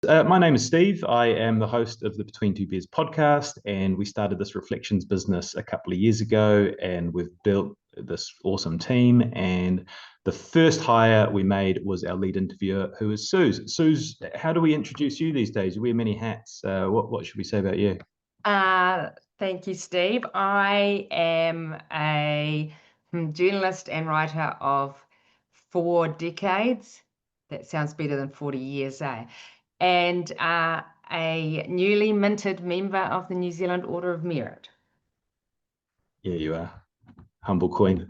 My name is Steve. I am the host of the Between Two Beers podcast, and we started this reflections business a couple of years ago, and we've built this awesome team. And the first hire we made was our lead interviewer, who is Suze. Suze, how do we introduce you these days? You wear many hats. What should we say about you? Uh, Thank you, Steve. I am a journalist and writer of 4 decades. That sounds better than 40 years, eh? And a newly minted member of the New Zealand Order of Merit. Yeah, you are. Humble queen.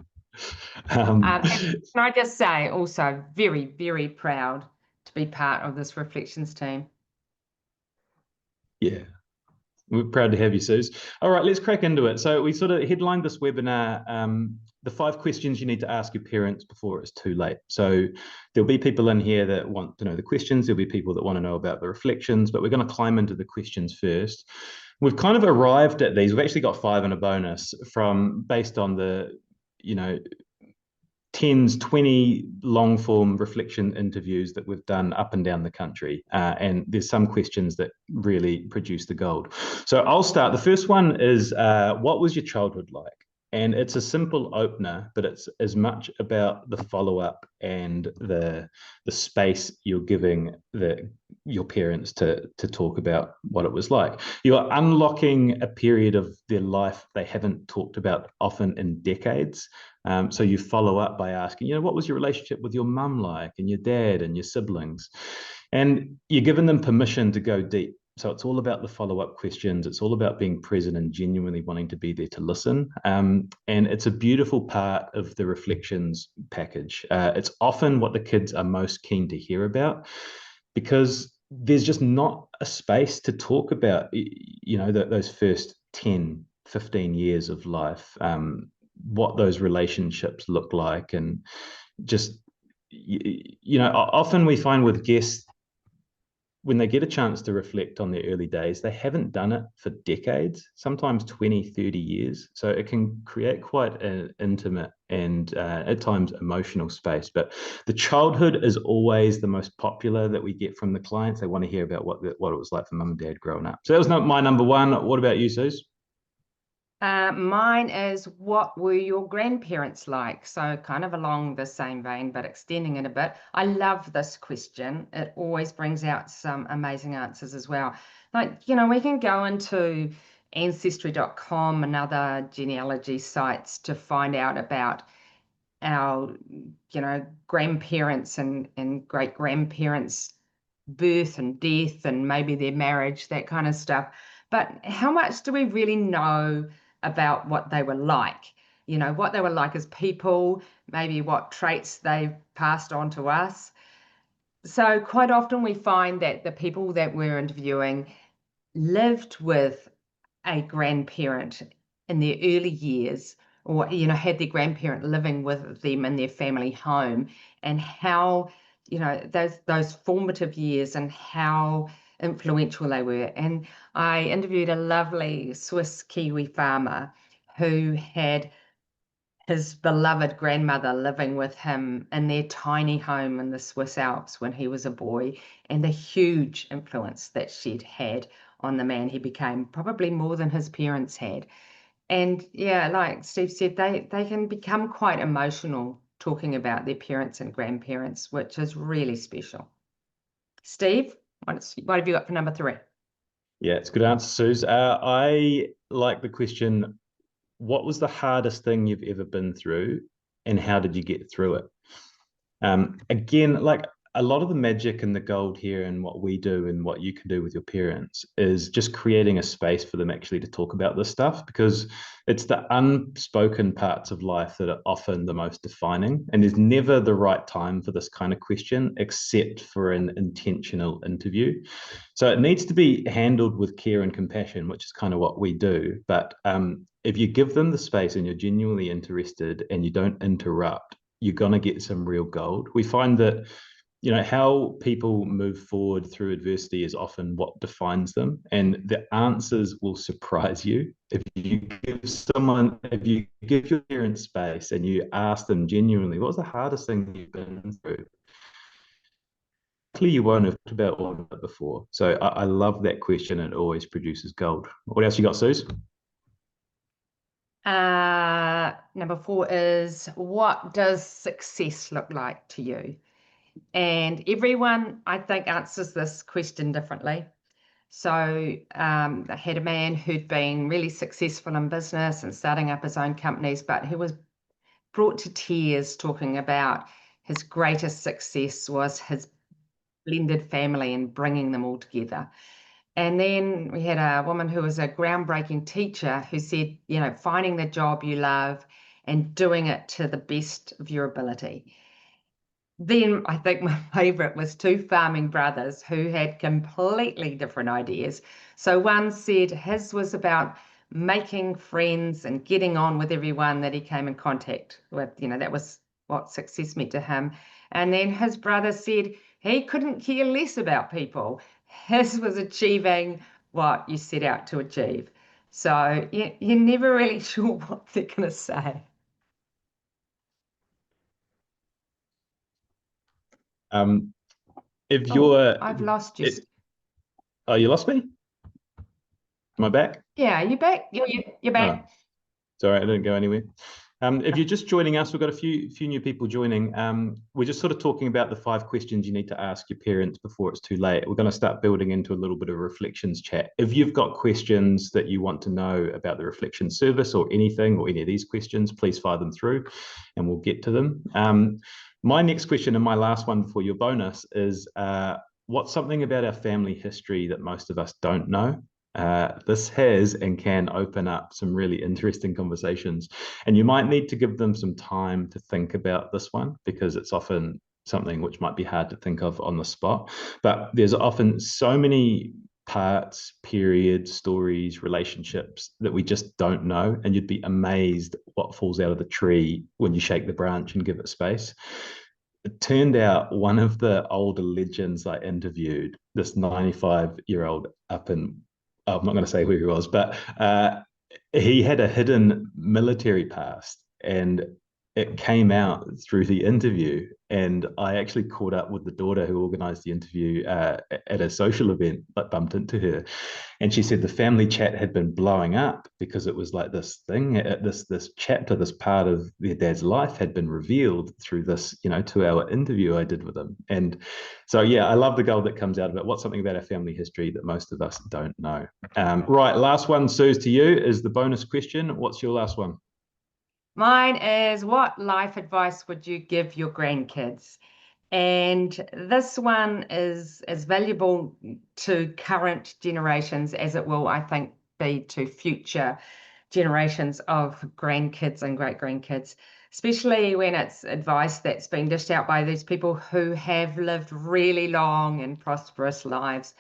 Um, And can I just say, also very, very proud to be part of this reflections team. yeah, we're proud to have you, Suze. All right, let's crack into it. So we sort of headlined this webinar, the 5 questions you need to ask your parents before it's too late. So there'll be people in here that want to know the questions. There'll be people that want to know about the reflections, but we're going to climb into the questions first. We've kind of arrived at these. We've actually got 5 and a bonus from based on the, you know, tens, 20 long form reflection interviews that we've done up and down the country. And there's some questions that really produce the gold. So I'll start. The first one is what was your childhood like? And it's a simple opener, but it's as much about the follow up and the space you're giving your parents to talk about what it was like. You're unlocking a period of their life they haven't talked about often in decades. So you follow up by asking, what was your relationship with your mum like, and your dad and your siblings? And you're giving them permission to go deep. So it's all about the follow-up questions. It's all about being present and genuinely wanting to be there to listen. And it's a beautiful part of the reflections package. It's often what the kids are most keen to hear about because there's just not a space to talk about, those first 10, 15 years of life, what those relationships look like. And just, often we find with guests, when they get a chance to reflect on their early days, they haven't done it for decades, sometimes 20, 30 years. So it can create quite an intimate and at times emotional space. But the childhood is always the most popular that we get from the clients. They want to hear about what it was like for mum and dad growing up. So that was not my number one. What about you, Suze? Mine is, what were your grandparents like? So kind of along the same vein, but extending it a bit. I love this question. It always brings out some amazing answers as well. Like, we can go into ancestry.com and other genealogy sites to find out about our, grandparents and great grandparents' birth and death and maybe their marriage, that kind of stuff. But how much do we really know about what they were like? What they were like as people, maybe what traits they've passed on to us. So quite often we find that the people that we're interviewing lived with a grandparent in their early years, or had their grandparent living with them in their family home, and how those formative years and how influential they were. And I interviewed a lovely Swiss Kiwi farmer who had his beloved grandmother living with him in their tiny home in the Swiss Alps when he was a boy, and the huge influence that she'd had on the man he became, probably more than his parents had. And yeah, like Steve said, they can become quite emotional talking about their parents and grandparents, which is really special. Steve, what have you got for number 3? Yeah, it's a good answer, Suze. I like the question, what was the hardest thing you've ever been through and how did you get through it? Again, like a lot of the magic and the gold here and what we do and what you can do with your parents is just creating a space for them actually to talk about this stuff, because it's the unspoken parts of life that are often the most defining. And there's never the right time for this kind of question except for an intentional interview. So it needs to be handled with care and compassion, which is kind of what we do. But if you give them the space and you're genuinely interested and you don't interrupt, you're going to get some real gold. We find that, how people move forward through adversity is often what defines them. And the answers will surprise you. If you give your parents space and you ask them genuinely, what was the hardest thing you've been through? hopefully you won't have talked about all of it before. So I love that question. It always produces gold. What else you got, Suze? Number 4 is, what does success look like to you? And everyone, I think, answers this question differently. So I had a man who'd been really successful in business and starting up his own companies, but who was brought to tears talking about his greatest success was his blended family and bringing them all together. And then we had a woman who was a groundbreaking teacher who said, finding the job you love and doing it to the best of your ability. Then I think my favorite was 2 farming brothers who had completely different ideas. So one said his was about making friends and getting on with everyone that he came in contact with. That was what success meant to him. And then his brother said he couldn't care less about people. His was achieving what you set out to achieve. So you're never really sure what they're going to say. If you're, I've lost you. Oh, you lost me? Am I back? Yeah, you back? You're back. Oh, sorry, I didn't go anywhere. If you're just joining us, we've got a few new people joining. We're just sort of talking about the 5 questions you need to ask your parents before it's too late. We're going to start building into a little bit of reflections chat. If you've got questions that you want to know about the reflection service or anything or any of these questions, please fire them through and we'll get to them. My next question and my last one for your bonus is, what's something about our family history that most of us don't know? This has and can open up some really interesting conversations, and you might need to give them some time to think about this one because it's often something which might be hard to think of on the spot. But there's often so many parts, periods, stories, relationships that we just don't know, and you'd be amazed what falls out of the tree when you shake the branch and give it space. It turned out one of the older legends I interviewed, this 95-year-old up in, I'm not going to say who he was, but he had a hidden military past, and it came out through the interview. And I actually caught up with the daughter who organized the interview at a social event, but bumped into her. And she said the family chat had been blowing up because it was like this thing, this chapter, this part of their dad's life had been revealed through this, 2-hour interview I did with him. And so, yeah, I love the goal that comes out of it. What's something about our family history that most of us don't know? Right, last one, Suze, to you is the bonus question. What's your last one? Mine is, what life advice would you give your grandkids? And this one is as valuable to current generations as it will, I think, be to future generations of grandkids and great-grandkids, especially when it's advice that's been dished out by these people who have lived really long and prosperous lives.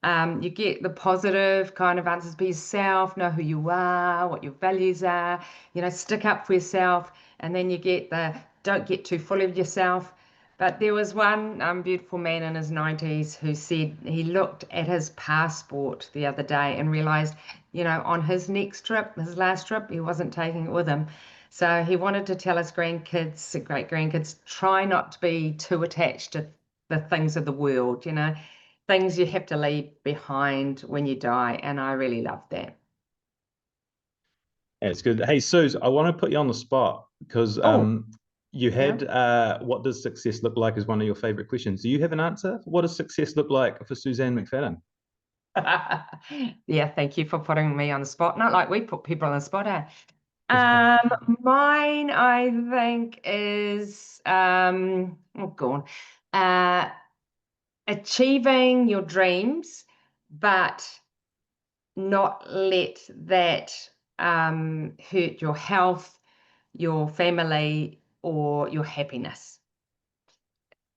You get the positive kind of answers: be yourself, know who you are, what your values are, stick up for yourself. And then you get the don't get too full of yourself. But there was one beautiful man in his 90s who said he looked at his passport the other day and realized, on his next trip, his last trip, he wasn't taking it with him. So he wanted to tell his grandkids, great grandkids, try not to be too attached to the things of the world, things you have to leave behind when you die. And I really love that. Yeah, it's good. Hey, Suze, I want to put you on the spot because you had what does success look like as one of your favorite questions. Do you have an answer? What does success look like for Suzanne McFadden? Yeah, thank you for putting me on the spot. Not like we put people on the spot, eh? Mine, I think, is achieving your dreams, but not let that hurt your health, your family, or your happiness.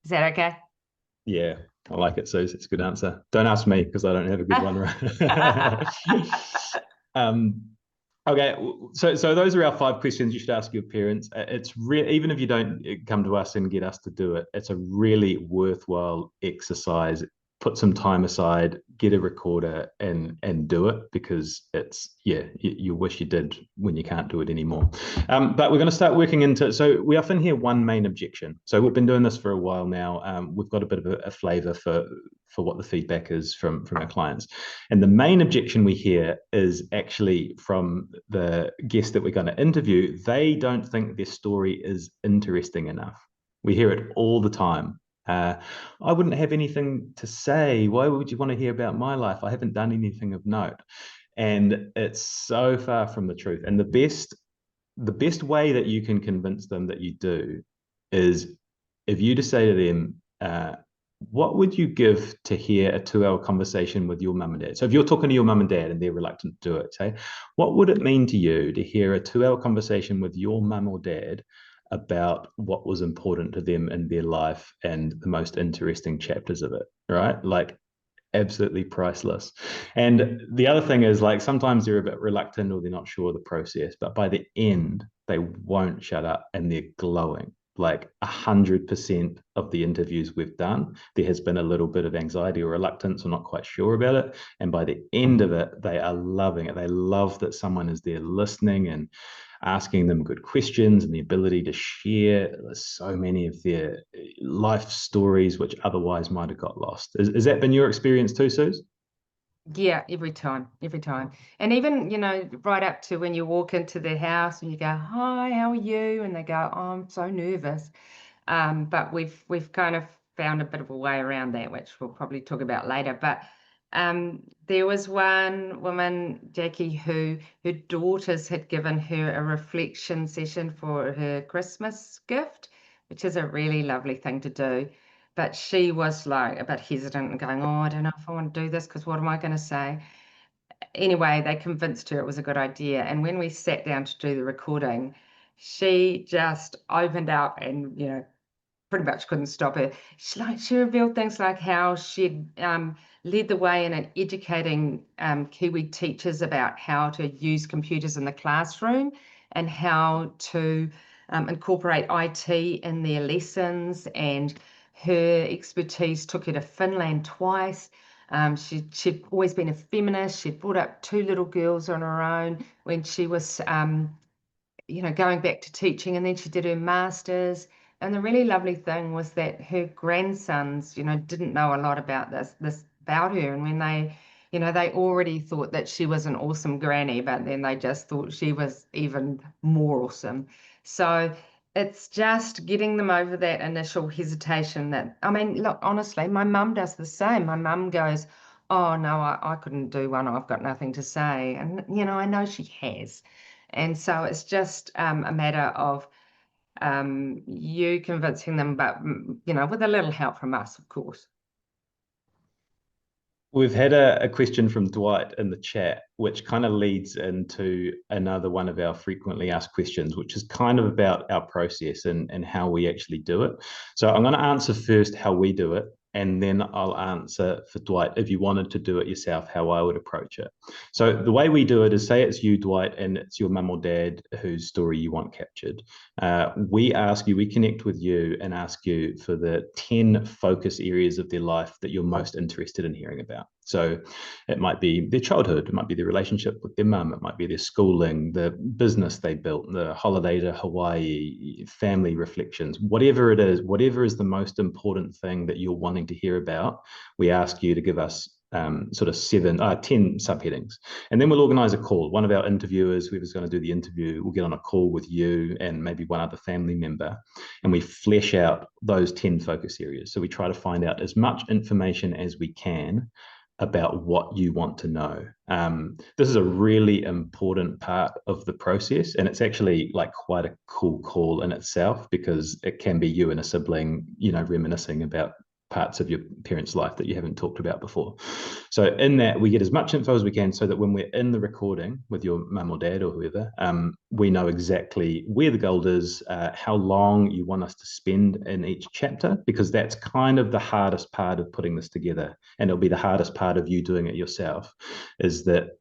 Is that okay? Yeah, I like it, Suze. It's a good answer. Don't ask me because I don't have a good one. Right? Okay, so those are our 5 questions you should ask your parents. It's even if you don't come to us and get us to do it, it's a really worthwhile exercise put some time aside, get a recorder, and do it, because it's, yeah, you wish you did when you can't do it anymore. But we're going to start working into, so we often hear one main objection. So we've been doing this for a while now. We've got a bit of a flavor for what the feedback is from our clients. And the main objection we hear is actually from the guest that we're going to interview. They don't think their story is interesting enough. We hear it all the time. I wouldn't have anything to say. Why would you want to hear about my life? I haven't done anything of note. And it's so far from the truth. And the best way that you can convince them that you do is if you just say to them, what would you give to hear a 2-hour conversation with your mum and dad? So if you're talking to your mum and dad and they're reluctant to do it, say, what would it mean to you to hear a 2-hour conversation with your mum or dad about what was important to them in their life and the most interesting chapters of it, right? Like, absolutely priceless. And the other thing is, like, sometimes they're a bit reluctant or they're not sure of the process, but by the end they won't shut up and they're glowing. Like 100% of the interviews we've done, there has been a little bit of anxiety or reluctance or not quite sure about it, and by the end of it they are loving it. They love that someone is there listening and asking them good questions, and the ability to share so many of their life stories which otherwise might have got lost. Has that been your experience too, Suze? Yeah, every time, every time. And even, right up to when you walk into their house and you go, "Hi, how are you?" And they go, "Oh, I'm so nervous." But we've kind of found a bit of a way around that, which we'll probably talk about later. But there was one woman, Jackie, who her daughters had given her a reflection session for her Christmas gift, which is a really lovely thing to do. But she was like a bit hesitant and going, "Oh, I don't know if I want to do this because what am I going to say?" Anyway, they convinced her it was a good idea. And when we sat down to do the recording, she just opened up and, pretty much couldn't stop her. She revealed things like how she'd led the way in educating Kiwi teachers about how to use computers in the classroom and how to incorporate IT in their lessons. And her expertise took her to Finland twice. She'd always been a feminist. She'd brought up 2 little girls on her own when she was going back to teaching, and then she did her master's. And the really lovely thing was that her grandsons, didn't know a lot about this about her. And when they already thought that she was an awesome granny, but then they just thought she was even more awesome. So it's just getting them over that initial hesitation that, I mean, look, honestly, my mum does the same. My mum goes, "Oh, no, I couldn't do one. I've got nothing to say." And, I know she has. And so it's just a matter of you convincing them, but, with a little help from us, of course. We've had a question from Dwight in the chat, which kind of leads into another one of our frequently asked questions, which is kind of about our process and how we actually do it. So I'm going to answer first how we do it, and then I'll answer for Dwight, if you wanted to do it yourself, how I would approach it. So the way we do it is, say it's you, Dwight, and it's your mum or dad whose story you want captured. We connect with you and ask you for the 10 focus areas of their life that you're most interested in hearing about. So it might be their childhood, it might be their relationship with their mum, it might be their schooling, the business they built, the holiday to Hawaii, family reflections, whatever it is, whatever is the most important thing that you're wanting to hear about, we ask you to give us sort of 10 subheadings. And then we'll organize a call. One of our interviewers, whoever's going to do the interview, will get on a call with you and maybe one other family member, and we flesh out those 10 focus areas. So we try to find out as much information as we can about what you want to know. This is a really important part of the process, and it's actually like quite a cool call in itself, because it can be you and a sibling, reminiscing about parts of your parents' life that you haven't talked about before. So in that, we get as much info as we can so that when we're in the recording with your mum or dad or whoever, we know exactly where the gold is, how long you want us to spend in each chapter, because that's kind of the hardest part of putting this together. And it'll be the hardest part of you doing it yourself, is that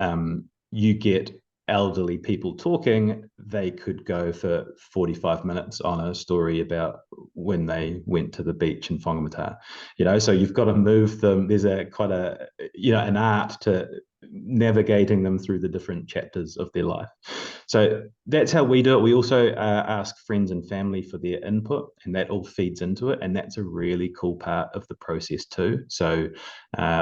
you get elderly people talking, they could go for 45 minutes on a story about when they went to the beach in Whangamata. So you've got to move them. There's quite an art to navigating them through the different chapters of their life. So that's how we do it. We also ask friends and family for their input, and that all feeds into it. And that's a really cool part of the process too. So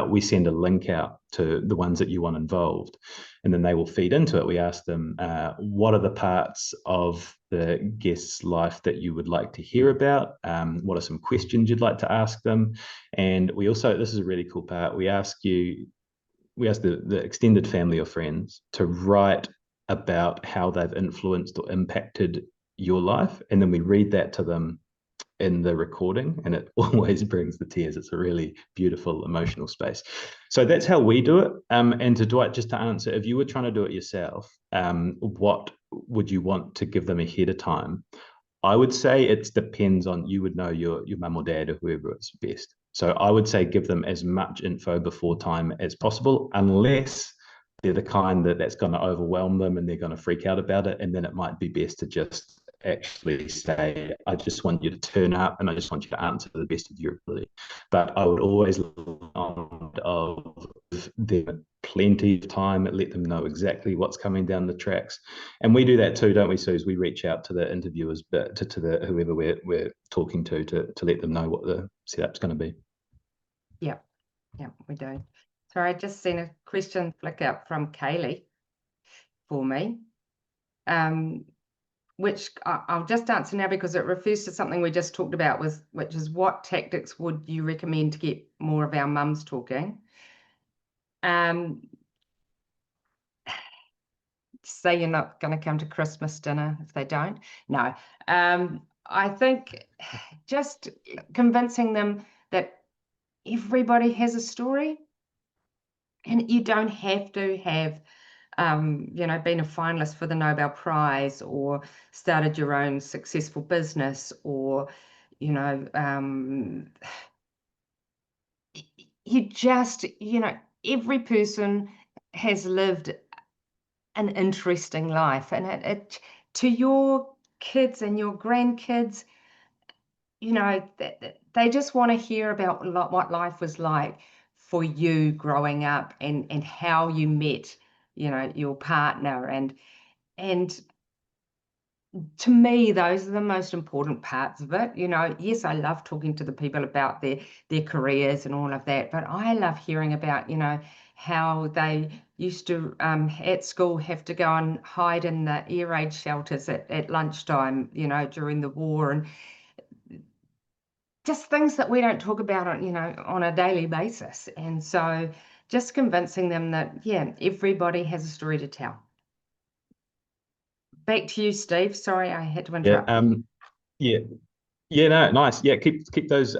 we send a link out to the ones that you want involved, and then they will feed into it. We ask them, what are the parts of the guest's life that you would like to hear about? What are some questions you'd like to ask them? And we also, this is a really cool part, we ask the extended family or friends to write about how they've influenced or impacted your life. And then we read that to them in the recording, and it always brings the tears. It's a really beautiful emotional space. So that's how we do it. And to Dwight, just to answer, if you were trying to do it yourself, what would you want to give them ahead of time? I would say it depends on, you would know your mum or dad or whoever is best. So I would say give them as much info before time as possible, unless they're the kind that's going to overwhelm them and they're going to freak out about it. And then it might be best to just actually say, I just want you to turn up and I just want you to answer to the best of your ability. But I would always of them plenty of time, let them know exactly what's coming down the tracks. And we do that too, don't we, Suze? We reach out to the interviewers, but to the whoever we're talking to let them know what the setup's going to be. Yeah, we do. So I just seen a question flick up from Kaylee for me, which I'll just answer now because it refers to something we just talked about, which is what tactics would you recommend to get more of our mums talking? Say you're not going to come to Christmas dinner if they don't. No, I think just convincing them that everybody has a story, and you don't have to have been a finalist for the Nobel Prize or started your own successful business, or you just every person has lived an interesting life, and it to your kids and your grandkids, they just want to hear about what life was like for you growing up, and how you met your partner, and to me, those are the most important parts of it. Yes, I love talking to the people about their careers and all of that, but I love hearing about, how they used to, at school, have to go and hide in the air raid shelters at lunchtime, during the war, and just things that we don't talk about on a daily basis. And so just convincing them that, yeah, everybody has a story to tell. Back to you, Steve. Sorry, I had to interrupt. Yeah, no, nice. Yeah, keep those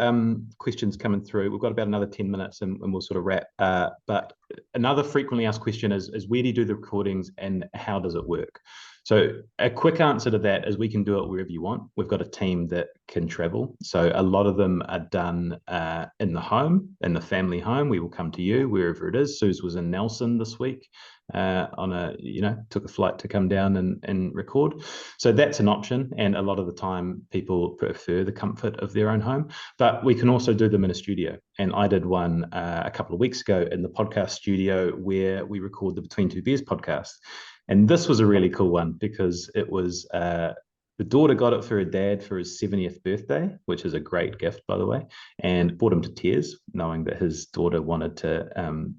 questions coming through. We've got about another 10 minutes and we'll sort of wrap. But another frequently asked question is where do you do the recordings and how does it work? So a quick answer to that is we can do it wherever you want. We've got a team that can travel. So a lot of them are done in the home, in the family home. We will come to you wherever it is. Suze was in Nelson this week. Took a flight to come down and record. So that's an option. And a lot of the time people prefer the comfort of their own home, but we can also do them in a studio. And I did one a couple of weeks ago in the podcast studio where we record the Between Two Beers podcast. And this was a really cool one because it was the daughter got it for her dad for his 70th birthday, which is a great gift, by the way, and brought him to tears, knowing that his daughter wanted to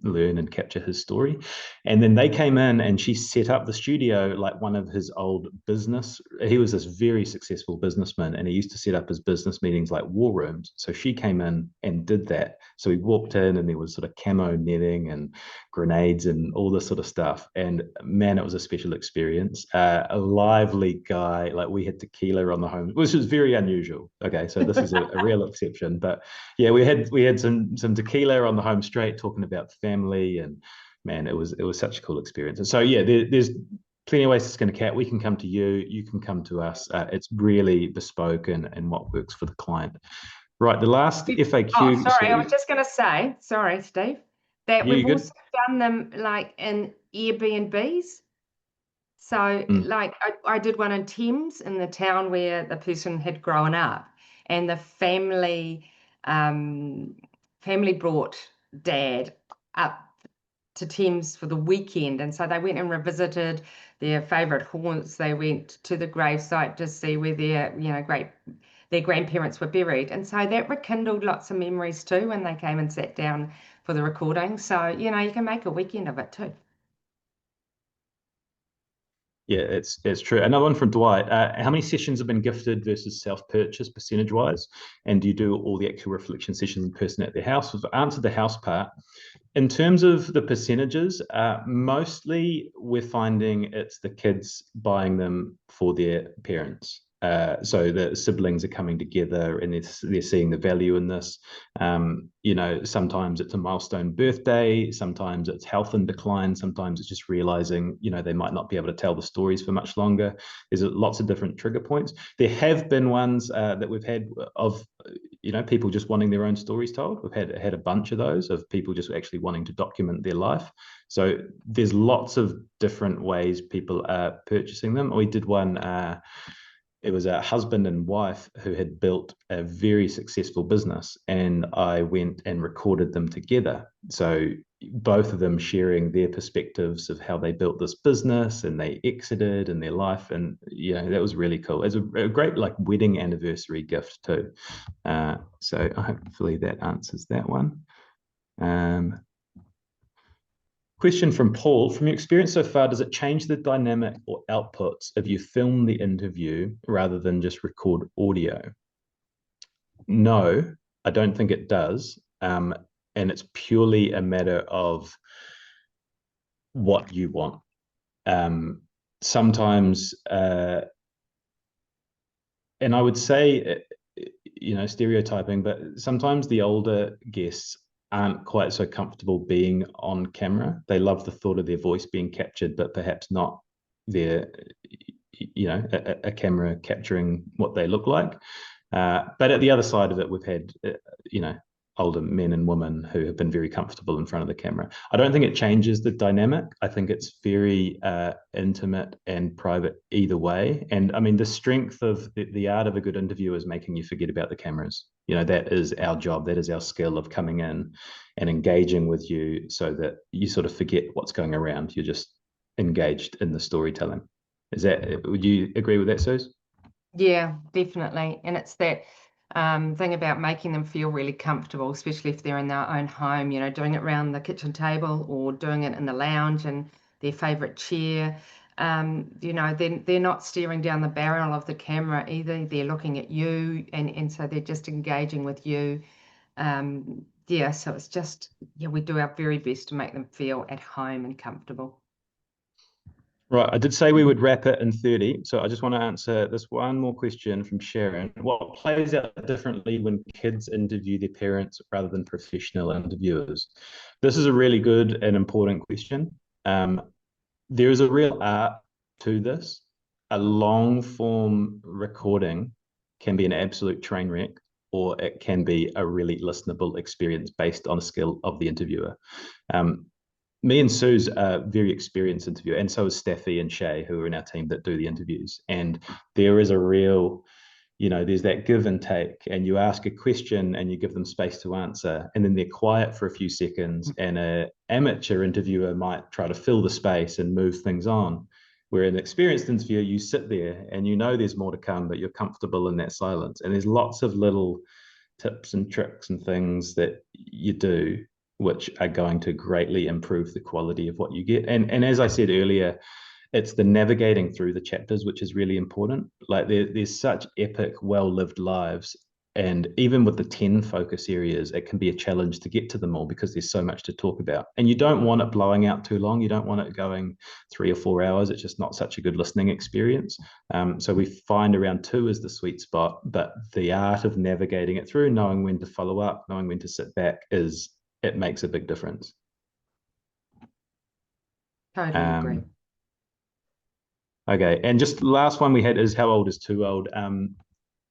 learn and capture his story. And then they came in and she set up the studio like one of his old business. He was this very successful businessman and he used to set up his business meetings like war rooms. So she came in and did that. So we walked in and there was sort of camo netting and grenades and all this sort of stuff. And man, it was a special experience. A lively guy, like we had tequila on the home, which was very unusual. Okay, so this is a real exception. But yeah, we had some tequila on the home straight talking about family, and man, it was such a cool experience. And so yeah, there's plenty of ways to skin a cat. We can come to you, you can come to us. It's really bespoke and what works for the client. Right, the last FAQ. Oh, sorry, I was just going to say, sorry, Steve, that we've also done them like in Airbnbs. So, Mm. like, I did one in Thames in the town where the person had grown up, and the um, family brought dad up to Thames for the weekend, and so they went and revisited their favourite haunts. They went to the gravesite to see where their grandparents were buried, and so that rekindled lots of memories too when they came and sat down for the recording. So, you can make a weekend of it too. Yeah, it's true. Another one from Dwight. How many sessions have been gifted versus self-purchase percentage wise? And do you do all the actual reflection sessions in person at the house? We've answered the house part. In terms of the percentages, mostly we're finding it's the kids buying them for their parents. So the siblings are coming together and they're seeing the value in this. Sometimes it's a milestone birthday, sometimes it's health in decline, sometimes it's just realizing, they might not be able to tell the stories for much longer. There's lots of different trigger points. There have been ones that we've had of people just wanting their own stories told. We've had a bunch of those of people just actually wanting to document their life. So there's lots of different ways people are purchasing them. We did one. It was a husband and wife who had built a very successful business, and I went and recorded them together. So both of them sharing their perspectives of how they built this business and they exited in their life, and that was really cool. It's a great like wedding anniversary gift too. So hopefully that answers that one. Question from Paul. From your experience so far, does it change the dynamic or outputs if you film the interview rather than just record audio? No, I don't think it does. And it's purely a matter of what you want. Sometimes, and I would say, stereotyping, but sometimes the older guests aren't quite so comfortable being on camera. They love the thought of their voice being captured, but perhaps not their, a camera capturing what they look like. But at the other side of it, we've had, older men and women who have been very comfortable in front of the camera. I don't think it changes the dynamic. I think it's very intimate and private either way. And I mean, the strength of the art of a good interview is making you forget about the cameras. That is our job. That is our skill of coming in and engaging with you so that you sort of forget what's going around. You're just engaged in the storytelling. Would you agree with that, Suze? Yeah, definitely. And it's that thing about making them feel really comfortable, especially if they're in their own home, doing it around the kitchen table or doing it in the lounge in their favorite chair. They're not staring down the barrel of the camera either. They're looking at you, and so they're just engaging with you. So it's just, we do our very best to make them feel at home and comfortable. Right, I did say we would wrap it in 30, so I just want to answer this one more question from Sharon. What plays out differently when kids interview their parents rather than professional interviewers? This is a really good and important question. There is a real art to this. A long form recording can be an absolute train wreck, or it can be a really listenable experience based on a skill of the interviewer. Me and Suze are very experienced interviewer, and so is Staffy and Shay, who are in our team that do the interviews. And there is a real, there's that give and take, and you ask a question and you give them space to answer, and then they're quiet for a few seconds, and an amateur interviewer might try to fill the space and move things on. Where an experienced interviewer, you sit there and there's more to come, but you're comfortable in that silence. And there's lots of little tips and tricks and things that you do which are going to greatly improve the quality of what you get. And as I said earlier, it's the navigating through the chapters which is really important. Like there's such epic, well-lived lives, and even with the 10 focus areas, it can be a challenge to get to them all because there's so much to talk about. And you don't want it blowing out too long. You don't want it going 3 or 4 hours. It's just not such a good listening experience. So we find around 2 is the sweet spot, but the art of navigating it through, knowing when to follow up, knowing when to sit back, it makes a big difference. Totally agree. Okay, and just last one we had is how old is too old?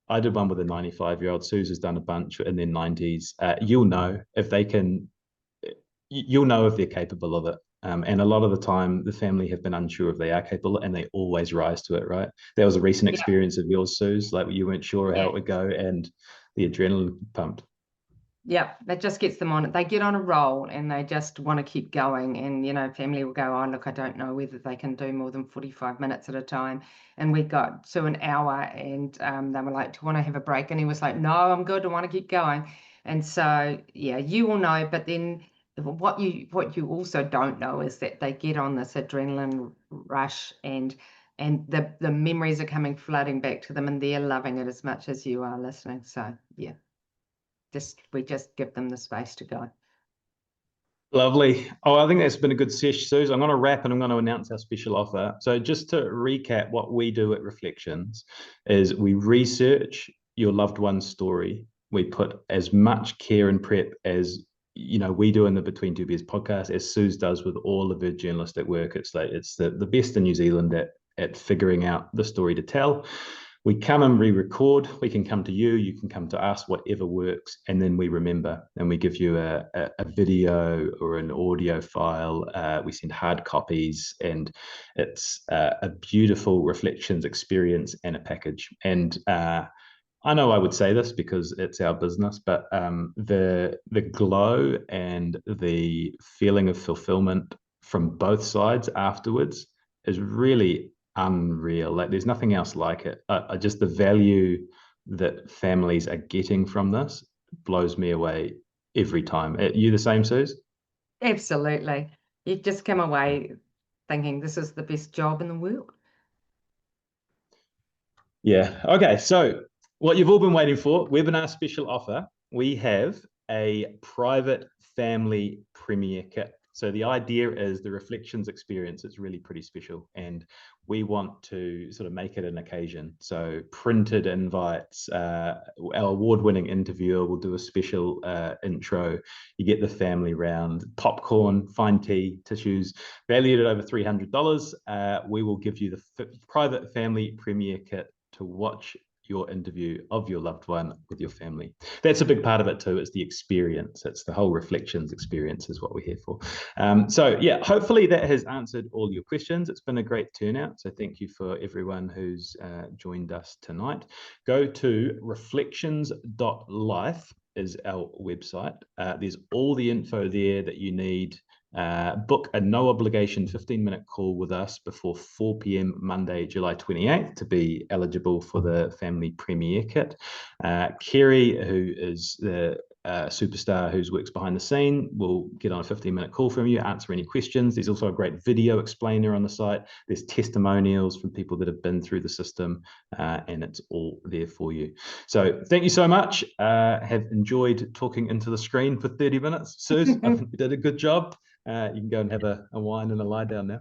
I did one with a 95-year-old. Suze has done a bunch in their 90s. You'll know if they can. You'll know if they're capable of it. And a lot of the time, the family have been unsure if they are capable, and they always rise to it, right? There was a recent Yeah, experience of yours, Suze, like you weren't sure how yeah. it would go, and the adrenaline pumped. Yeah, that just gets them on it. They get on a roll and they just want to keep going. And, family will go, oh, look, I don't know whether they can do more than 45 minutes at a time. And we got to an hour and they were like, do you want to have a break? And he was like, no, I'm good. I want to keep going. And so, yeah, you will know. But then what you also don't know is that they get on this adrenaline rush and the memories are coming flooding back to them and they're loving it as much as you are listening. So, yeah. We just give them the space to go. Lovely. Oh, I think that's been a good sesh, Suze. I'm going to wrap and I'm going to announce our special offer. So just to recap, what we do at Reflections is we research your loved one's story. We put as much care and prep as we do in the Between Two Beers podcast, as Suze does with all of her journalistic work. It's like it's the best in New Zealand at figuring out the story to tell. We come and re-record. We can come to you. You can come to us, whatever works, and then we remember and we give you a video or an audio file. We send hard copies, and it's a beautiful Reflections experience and a package. And I know I would say this because it's our business, but the glow and the feeling of fulfillment from both sides afterwards is really unreal. Like there's nothing else like it. Just the value that families are getting from this blows me away every time. You the same, Suze? Absolutely. You just come away thinking this is the best job in the world. Yeah. Okay. So, what you've all been waiting for, webinar special offer. We have a private family premiere kit. So, the idea is the Reflections experience is really pretty special, and we want to sort of make it an occasion. So, printed invites, our award winning interviewer will do a special intro. You get the family round, popcorn, fine tea, tissues, valued at over $300. We will give you the private family premiere kit to watch your interview of your loved one with your family. That's a big part of it too. It's the experience. It's the whole Reflections experience is what we're here for. So yeah, hopefully that has answered all your questions. It's been a great turnout. So thank you for everyone who's joined us tonight. Go to reflections.life is our website. There's all the info there that you need. Book a no obligation 15-minute call with us before 4 p.m. Monday, July 28th to be eligible for the family premiere kit. Kerry, who is the superstar who works behind the scene, will get on a 15-minute call from you, answer any questions. There's also a great video explainer on the site. There's testimonials from people that have been through the system, and it's all there for you. So thank you so much. Have enjoyed talking into the screen for 30 minutes. Suze, I think you did a good job. You can go and have a wine and a lie down now.